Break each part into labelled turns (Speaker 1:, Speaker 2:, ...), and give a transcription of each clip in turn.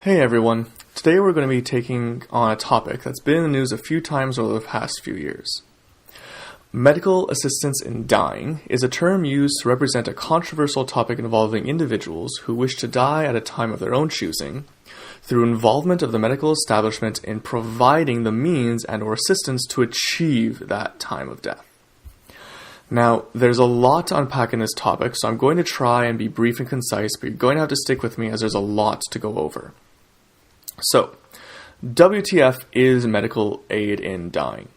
Speaker 1: Hey everyone, today we're going to be taking on a topic that's been in the news a few times over the past few years. Medical assistance in dying is a term used to represent a controversial topic involving individuals who wish to die at a time of their own choosing, through involvement of the medical establishment in providing the means and/or assistance to achieve that time of death. Now, there's a lot to unpack in this topic, so I'm going to try and be brief and concise, but you're going to have to stick with me as there's a lot to go over. So, WTF is medical aid in dying.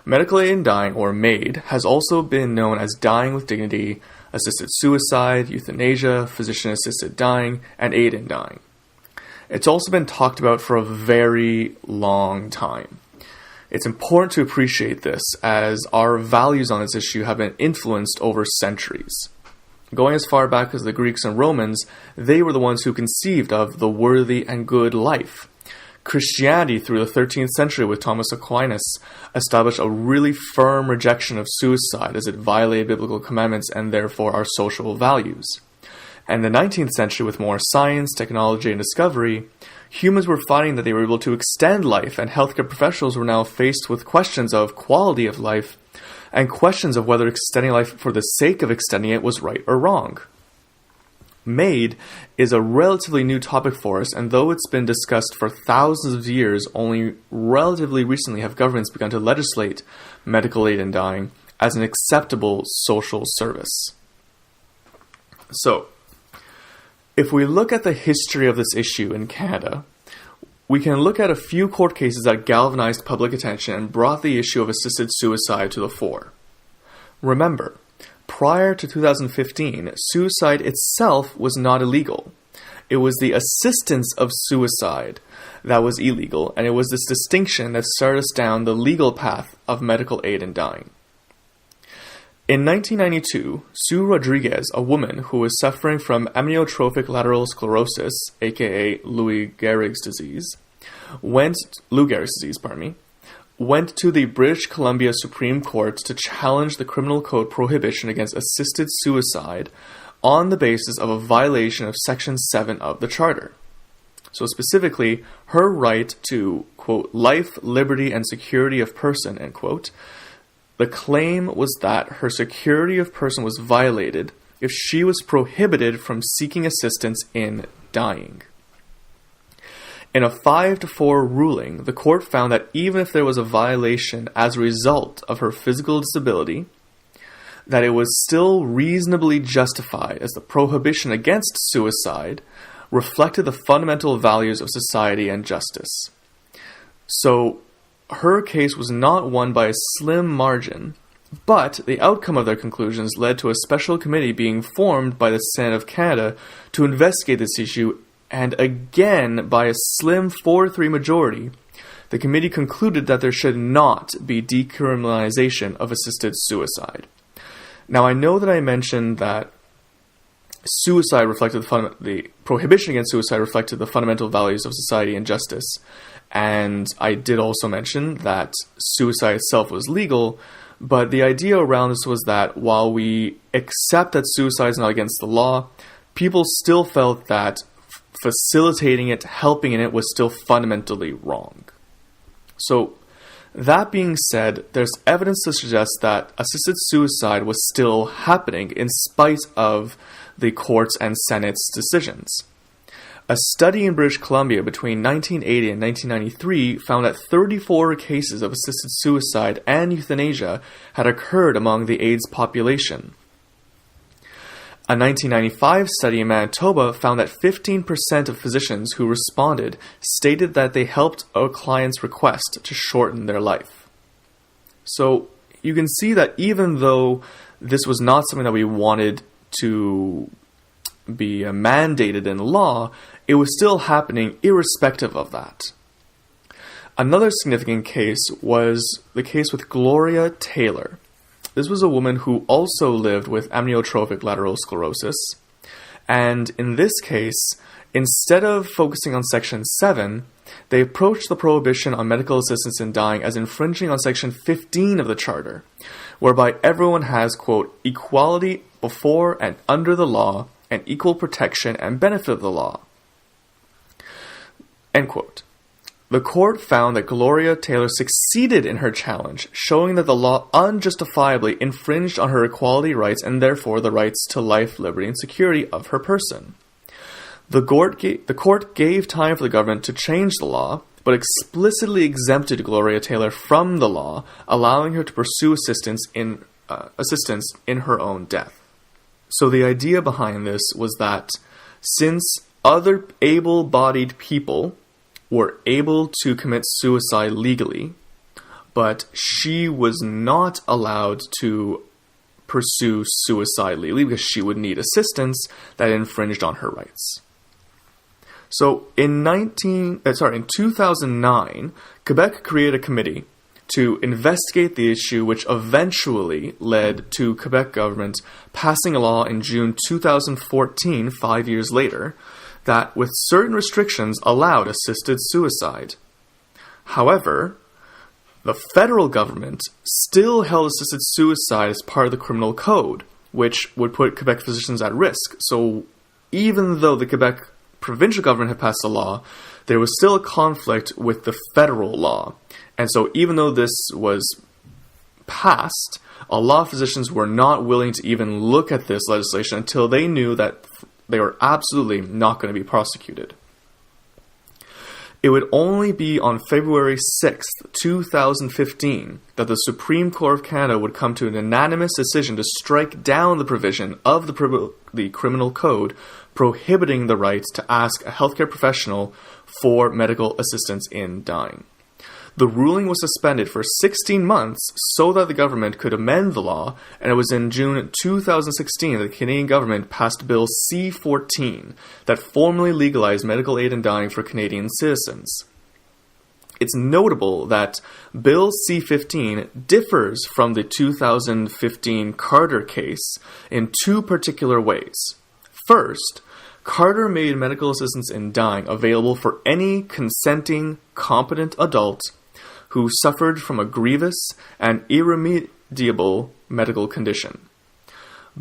Speaker 1: Medical aid in dying, or MAID, has also been known as dying with dignity, assisted suicide, euthanasia, physician-assisted dying, and aid in dying. It's also been talked about for a very long time. It's important to appreciate this, as our values on this issue have been influenced over centuries. Going as far back as the Greeks and Romans, they were the ones who conceived of the worthy and good life. Christianity, through the 13th century with Thomas Aquinas, established a really firm rejection of suicide as it violated biblical commandments and therefore our social values. And the 19th century, with more science, technology, and discovery, humans were finding that they were able to extend life, and healthcare professionals were now faced with questions of quality of life and questions of whether extending life for the sake of extending it was right or wrong. MAID is a relatively new topic for us, and though it's been discussed for thousands of years, only relatively recently have governments begun to legislate medical aid in dying as an acceptable social service. So, if we look at the history of this issue in Canada, we can look at a few court cases that galvanized public attention and brought the issue of assisted suicide to the fore. Remember, prior to 2015, suicide itself was not illegal. It was the assistance of suicide that was illegal, and it was this distinction that started us down the legal path of medical aid in dying. In 1992, Sue Rodriguez, a woman who was suffering from amyotrophic lateral sclerosis, aka Lou Gehrig's disease, went to the British Columbia Supreme Court to challenge the Criminal Code prohibition against assisted suicide on the basis of a violation of Section 7 of the Charter. So specifically, her right to, quote, life, liberty, and security of person, end quote. The claim was that her security of person was violated if she was prohibited from seeking assistance in dying. In a 5-4 ruling, the court found that even if there was a violation as a result of her physical disability, that it was still reasonably justified, as the prohibition against suicide reflected the fundamental values of society and justice. So, her case was not won by a slim margin, but the outcome of their conclusions led to a special committee being formed by the Senate of Canada to investigate this issue, and again, by a slim 4-3 majority, the committee concluded that there should not be decriminalization of assisted suicide. Now, I know that I mentioned that suicide reflected the prohibition against suicide reflected the fundamental values of society and justice. And I did also mention that suicide itself was legal, but the idea around this was that while we accept that suicide is not against the law, people still felt that facilitating it, helping in it, was still fundamentally wrong. So, that being said, there's evidence to suggest that assisted suicide was still happening in spite of the courts and Senate's decisions. A study in British Columbia between 1980 and 1993 found that 34 cases of assisted suicide and euthanasia had occurred among the AIDS population. A 1995 study in Manitoba found that 15% of physicians who responded stated that they helped a client's request to shorten their life. So you can see that even though this was not something that we wanted to be mandated in law, it was still happening irrespective of that. Another significant case was the case with Gloria Taylor. This was a woman who also lived with amyotrophic lateral sclerosis, and in this case, instead of focusing on Section 7, they approached the prohibition on medical assistance in dying as infringing on Section 15 of the Charter, whereby everyone has, quote, equality before and under the law, and equal protection and benefit of the law. End quote. The court found that Gloria Taylor succeeded in her challenge, showing that the law unjustifiably infringed on her equality rights and therefore the rights to life, liberty, and security of her person. The court gave time for the government to change the law, but explicitly exempted Gloria Taylor from the law, allowing her to pursue assistance in her own death. So the idea behind this was that since other able-bodied people were able to commit suicide legally, but she was not allowed to pursue suicide legally because she would need assistance, that infringed on her rights. So in 2009, Quebec created a committee to investigate the issue, which eventually led to Quebec government passing a law in June 2014, 5 years later, that with certain restrictions allowed assisted suicide. However, the federal government still held assisted suicide as part of the criminal code, which would put Quebec physicians at risk. So even though the Quebec provincial government had passed a law, there was still a conflict with the federal law. And so even though this was passed, a lot of physicians were not willing to even look at this legislation until they knew that they were absolutely not going to be prosecuted. It would only be on February 6th, 2015, that the Supreme Court of Canada would come to an unanimous decision to strike down the provision of the Criminal Code prohibiting the right to ask a healthcare professional for medical assistance in dying. The ruling was suspended for 16 months so that the government could amend the law, and it was in June 2016 that the Canadian government passed Bill C-14 that formally legalized medical aid in dying for Canadian citizens. It's notable that Bill C-15 differs from the 2015 Carter case in two particular ways. First, Carter made medical assistance in dying available for any consenting, competent adult who suffered from a grievous and irremediable medical condition.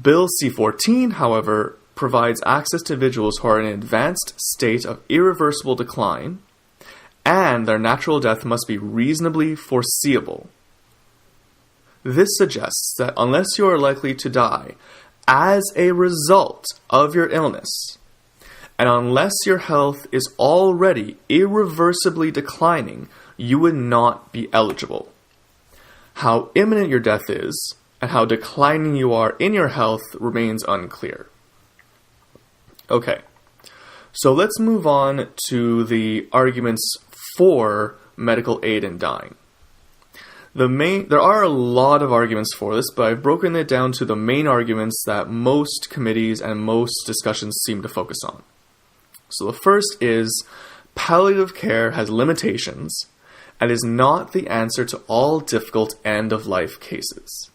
Speaker 1: Bill C-14, however, provides access to individuals who are in an advanced state of irreversible decline, and their natural death must be reasonably foreseeable. This suggests that unless you are likely to die as a result of your illness, and unless your health is already irreversibly declining, you would not be eligible. How imminent your death is, and how declining you are in your health remains unclear. Okay, so let's move on to the arguments for medical aid in dying. There are a lot of arguments for this, but I've broken it down to the main arguments that most committees and most discussions seem to focus on. So the first is palliative care has limitations and is not the answer to all difficult end-of-life cases.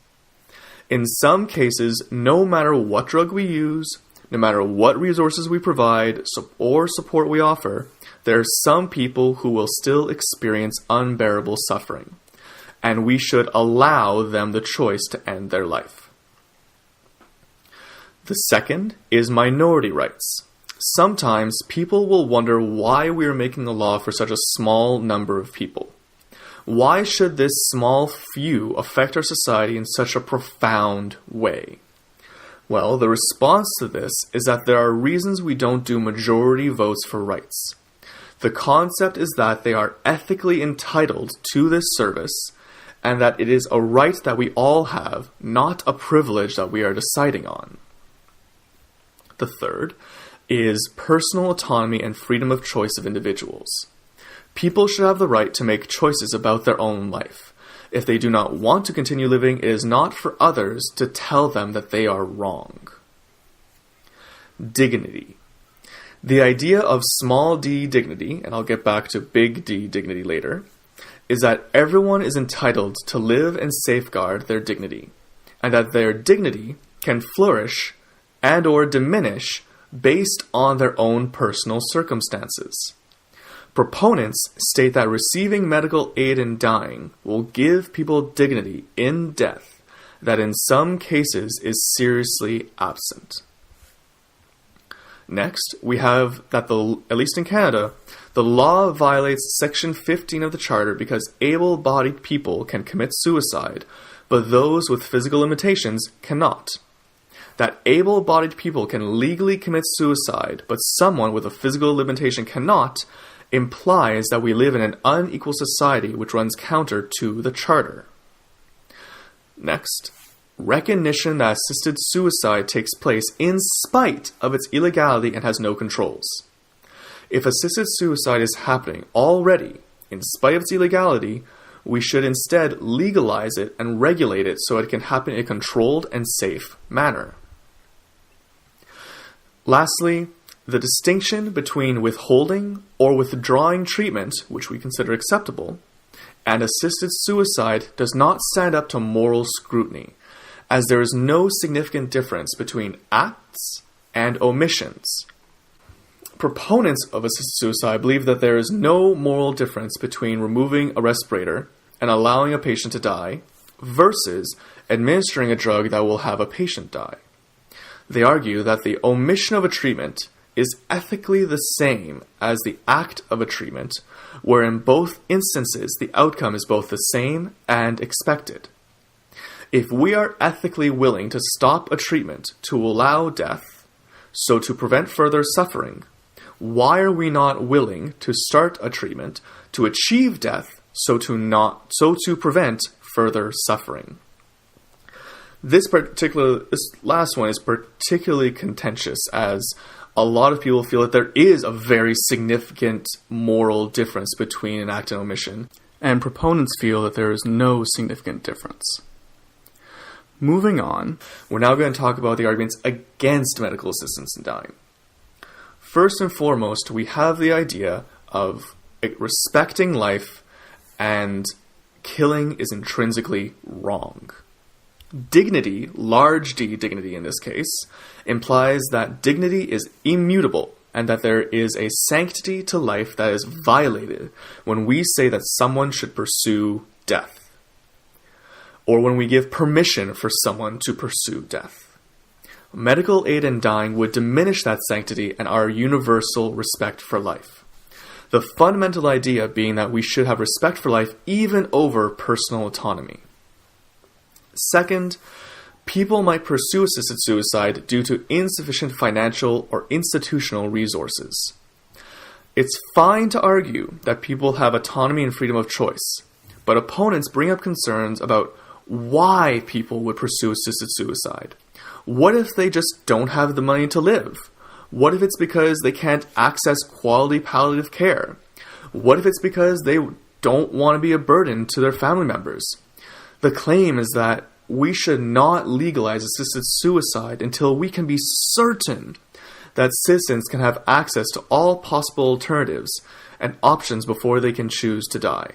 Speaker 1: In some cases, no matter what drug we use, no matter what resources we provide or support we offer, there are some people who will still experience unbearable suffering, and we should allow them the choice to end their life. The second is minority rights. Sometimes people will wonder why we are making a law for such a small number of people. Why should this small few affect our society in such a profound way? Well, the response to this is that there are reasons we don't do majority votes for rights. The concept is that they are ethically entitled to this service, and that it is a right that we all have, not a privilege that we are deciding on. The third is personal autonomy and freedom of choice of individuals. People should have the right to make choices about their own life. If they do not want to continue living, it is not for others to tell them that they are wrong. Dignity. The idea of small d dignity, and I'll get back to big D dignity later, is that everyone is entitled to live and safeguard their dignity, and that their dignity can flourish and or diminish based on their own personal circumstances. Proponents state that receiving medical aid in dying will give people dignity in death that in some cases is seriously absent. Next, we have that, at least in Canada, the law violates Section 15 of the Charter because able-bodied people can commit suicide, but those with physical limitations cannot. That able-bodied people can legally commit suicide, but someone with a physical limitation cannot, implies that we live in an unequal society which runs counter to the Charter. Next, recognition that assisted suicide takes place in spite of its illegality and has no controls. If assisted suicide is happening already, in spite of its illegality, we should instead legalize it and regulate it so it can happen in a controlled and safe manner. Lastly, the distinction between withholding or withdrawing treatment, which we consider acceptable, and assisted suicide does not stand up to moral scrutiny, as there is no significant difference between acts and omissions. Proponents of assisted suicide believe that there is no moral difference between removing a respirator and allowing a patient to die versus administering a drug that will have a patient die. They argue that the omission of a treatment is ethically the same as the act of a treatment, where in both instances the outcome is both the same and expected. If we are ethically willing to stop a treatment to allow death, so to prevent further suffering, why are we not willing to start a treatment to achieve death, so to prevent further suffering? This last one is particularly contentious, as a lot of people feel that there is a very significant moral difference between an act and omission, and proponents feel that there is no significant difference. Moving on, we're now going to talk about the arguments against medical assistance in dying. First and foremost, we have the idea of respecting life and killing is intrinsically wrong. Dignity, large D dignity in this case, implies that dignity is immutable and that there is a sanctity to life that is violated when we say that someone should pursue death, or when we give permission for someone to pursue death. Medical aid in dying would diminish that sanctity and our universal respect for life. The fundamental idea being that we should have respect for life even over personal autonomy. Second, people might pursue assisted suicide due to insufficient financial or institutional resources. It's fine to argue that people have autonomy and freedom of choice, but opponents bring up concerns about why people would pursue assisted suicide. What if they just don't have the money to live? What if it's because they can't access quality palliative care? What if it's because they don't want to be a burden to their family members? The claim is that we should not legalize assisted suicide until we can be certain that citizens can have access to all possible alternatives and options before they can choose to die.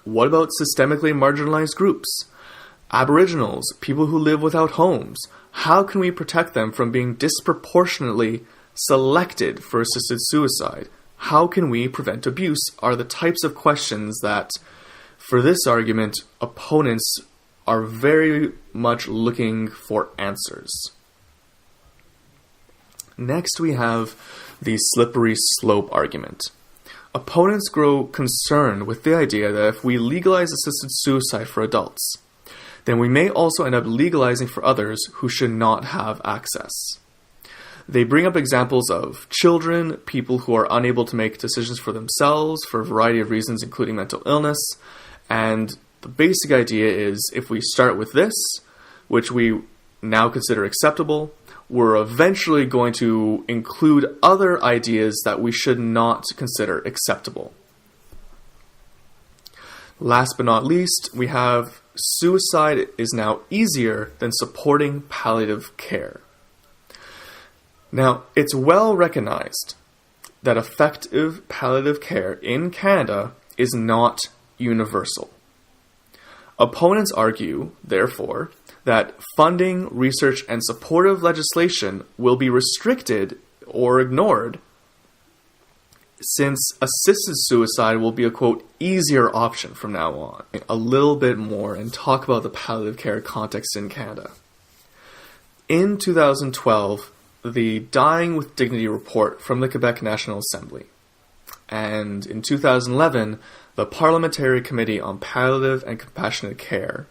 Speaker 1: What about systemically marginalized groups? Aboriginals, people who live without homes. How can we protect them from being disproportionately selected for assisted suicide? How can we prevent abuse? Are the types of questions that, for this argument, opponents are very much looking for answers. Next, we have the slippery slope argument. Opponents grow concerned with the idea that if we legalize assisted suicide for adults, then we may also end up legalizing for others who should not have access. They bring up examples of children, people who are unable to make decisions for themselves for a variety of reasons, including mental illness, and the basic idea is if we start with this, which we now consider acceptable, we're eventually going to include other ideas that we should not consider acceptable. Last but not least, we have suicide is now easier than supporting palliative care. Now, it's well recognized that effective palliative care in Canada is not universal. Opponents argue, therefore, that funding, research, and supportive legislation will be restricted or ignored since assisted suicide will be a, quote, easier option from now on. A little bit more and talk about the palliative care context in Canada. In 2012, the Dying with Dignity report from the Quebec National Assembly. And in 2011, the Parliamentary Committee on Palliative and Compassionate Care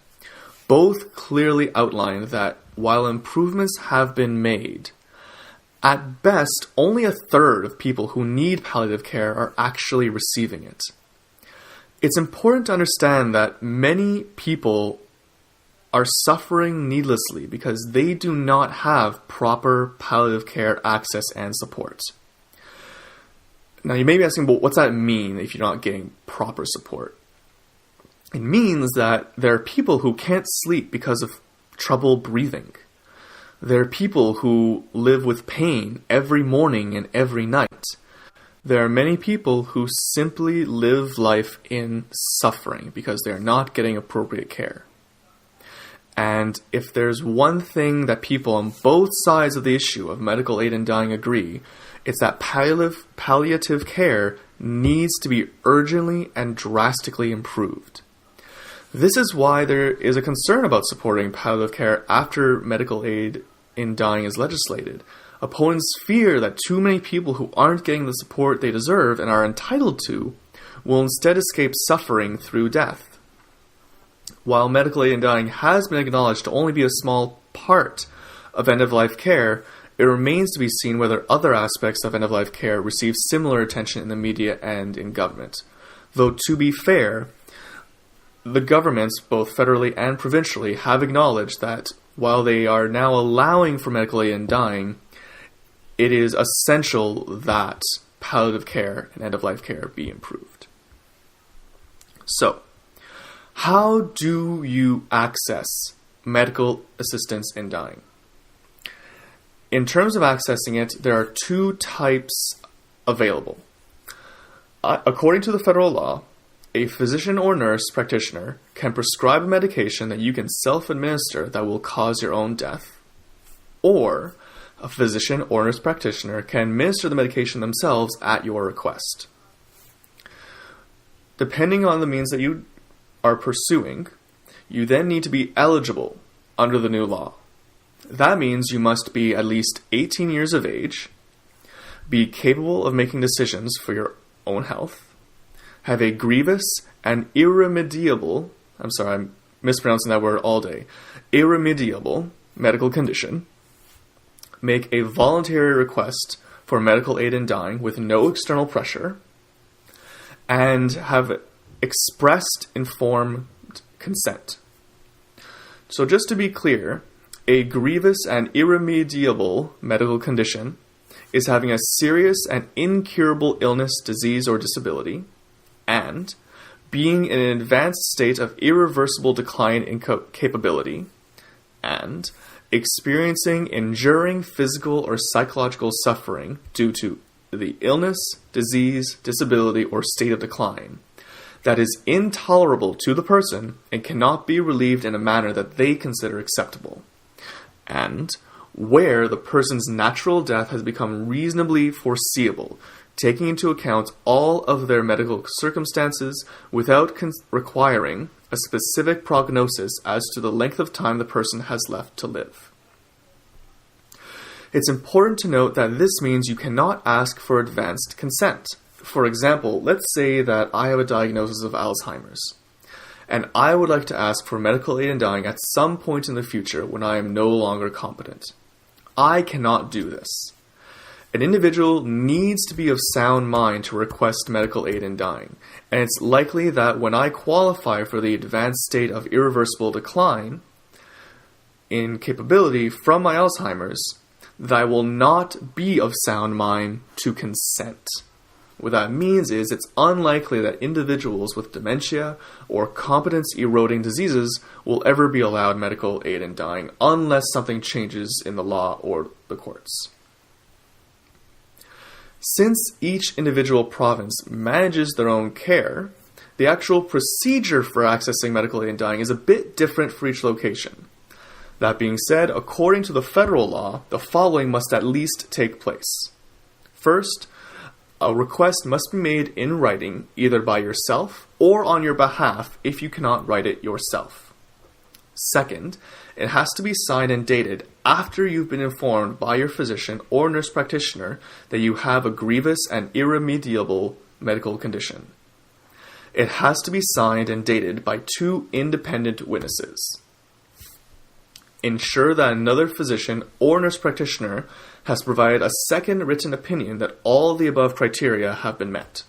Speaker 1: both clearly outlined that while improvements have been made, at best, only a third of people who need palliative care are actually receiving it. It's important to understand that many people are suffering needlessly because they do not have proper palliative care access and support. Now, you may be asking, well, what's that mean if you're not getting proper support? It means that there are people who can't sleep because of trouble breathing. There are people who live with pain every morning and every night. There are many people who simply live life in suffering because they're not getting appropriate care. And if there's one thing that people on both sides of the issue of medical aid in dying agree, it's that palliative care needs to be urgently and drastically improved. This is why there is a concern about supporting palliative care after medical aid in dying is legislated. Opponents fear that too many people who aren't getting the support they deserve and are entitled to will instead escape suffering through death. While medical aid in dying has been acknowledged to only be a small part of end-of-life care, it remains to be seen whether other aspects of end-of-life care receive similar attention in the media and in government. Though, to be fair, the governments, both federally and provincially, have acknowledged that while they are now allowing for medical aid in dying, it is essential that palliative care and end-of-life care be improved. So, how do you access medical assistance in dying? In terms of accessing it, there are two types available. According to the federal law, a physician or nurse practitioner can prescribe a medication that you can self-administer that will cause your own death, or a physician or nurse practitioner can administer the medication themselves at your request. Depending on the means that you are pursuing, you then need to be eligible under the new law. That means you must be at least 18 years of age, be capable of making decisions for your own health, have a grievous and irremediable, I'm mispronouncing that word all day, irremediable medical condition, make a voluntary request for medical aid in dying with no external pressure, and have expressed informed consent. So just to be clear, a grievous and irremediable medical condition is having a serious and incurable illness, disease, or disability, and being in an advanced state of irreversible decline in capability, and experiencing enduring physical or psychological suffering due to the illness, disease, disability, or state of decline that is intolerable to the person and cannot be relieved in a manner that they consider acceptable, and where the person's natural death has become reasonably foreseeable, taking into account all of their medical circumstances without requiring a specific prognosis as to the length of time the person has left to live. It's important to note that this means you cannot ask for advanced consent. For example, let's say that I have a diagnosis of Alzheimer's, and I would like to ask for medical aid in dying at some point in the future when I am no longer competent. I cannot do this. An individual needs to be of sound mind to request medical aid in dying, and it's likely that when I qualify for the advanced state of irreversible decline in capability from my Alzheimer's, that I will not be of sound mind to consent. What that means is it's unlikely that individuals with dementia or competence-eroding diseases will ever be allowed medical aid in dying unless something changes in the law or the courts. Since each individual province manages their own care, the actual procedure for accessing medical aid in dying is a bit different for each location. That being said, according to the federal law, the following must at least take place. First, a request must be made in writing either by yourself or on your behalf if you cannot write it yourself. Second, It has to be signed and dated after you've been informed by your physician or nurse practitioner that you have a grievous and irremediable medical condition. It has to be signed and dated by 2 independent witnesses. Ensure that another physician or nurse practitioner has provided a second written opinion that all the above criteria have been met.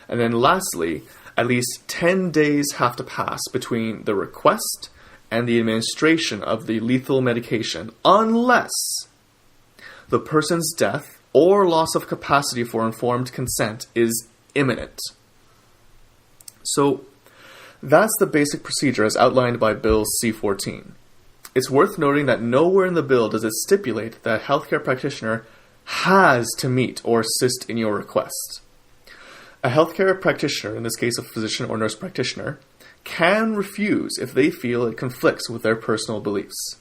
Speaker 1: And then lastly, at least 10 days have to pass between the request and the administration of the lethal medication, unless the person's death or loss of capacity for informed consent is imminent. So that's the basic procedure as outlined by Bill C-14. It's worth noting that nowhere in the bill does it stipulate that a healthcare practitioner has to meet or assist in your request. A healthcare practitioner, in this case a physician or nurse practitioner, can refuse if they feel it conflicts with their personal beliefs.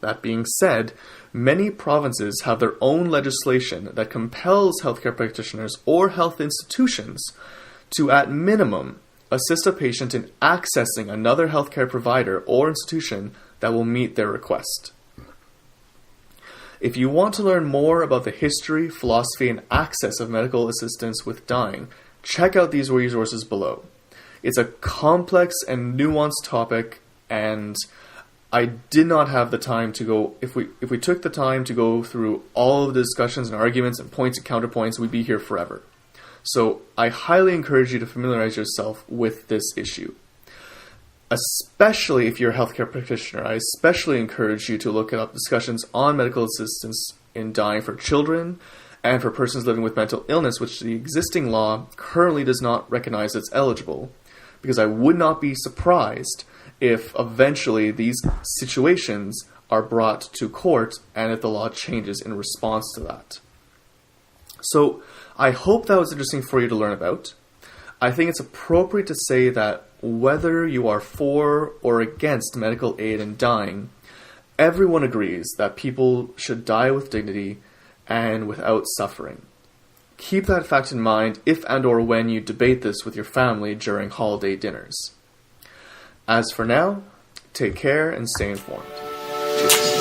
Speaker 1: That being said, many provinces have their own legislation that compels healthcare practitioners or health institutions to, at minimum, assist a patient in accessing another healthcare provider or institution that will meet their request. If you want to learn more about the history, philosophy, and access of medical assistance with dying, check out these resources below. It's a complex and nuanced topic, and I did not have the time to go, if we took the time to go through all of the discussions and arguments and points and counterpoints, we'd be here forever. So I highly encourage you to familiarize yourself with this issue. Especially if you're a healthcare practitioner, I especially encourage you to look up discussions on medical assistance in dying for children and for persons living with mental illness, which the existing law currently does not recognize as eligible, because I would not be surprised if eventually these situations are brought to court and if the law changes in response to that. So I hope that was interesting for you to learn about. I think it's appropriate to say that whether you are for or against medical aid in dying, everyone agrees that people should die with dignity and without suffering. Keep that fact in mind if and or when you debate this with your family during holiday dinners. As for now, take care and stay informed. Cheers.